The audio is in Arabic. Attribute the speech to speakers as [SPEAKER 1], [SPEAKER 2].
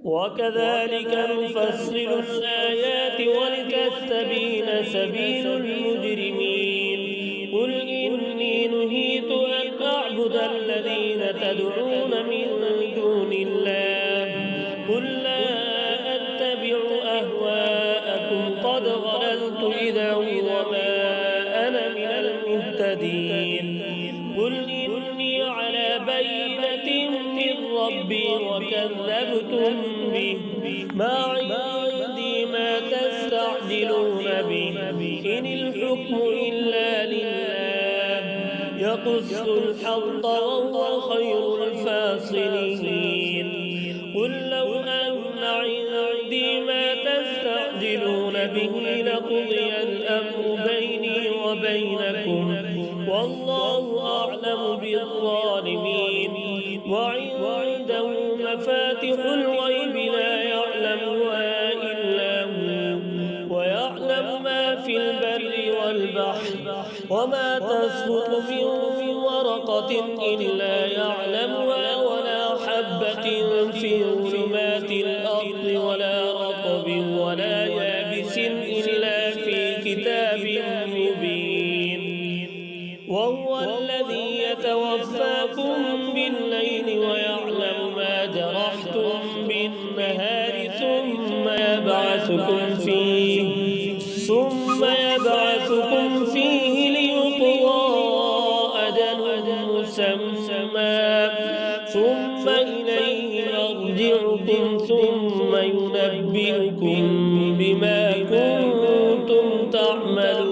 [SPEAKER 1] وكذلك نفصل الآيات ولتستبين سبيل المجرمين قل إني نهيت أن أعبد الذين تدعون من دون الله قل لا أتبع أهواءكم قد ضللت إذا وما أنا من المهتدين قل إني على بينة من ربي وكذبتم به ما عندي ما تستعجلون به إن الحكم إلا لله يقص الحق وهو خير الفاصلين قل لو أن عندي ما تستعجلون به لقضي الأمر بيني وبينكم والله أعلم بالظالمين وعنده مفاتح الغيب لا يعلمها إلا هو ويعلم ما في البر والبحر وما تسقط من ورقة إلا يعلمها ولا حبة في ظلمات الأرض ولا رطب ولا يابس إلا في كتاب مبين وهو الذي يتوفاكم بالليل ويعلم ما جرحتم بالنهار ثم يبعثكم فيه ليقضى أجل مسمى ثم إليه مرجعكم ثم ينبئكم بما كنتم تعملون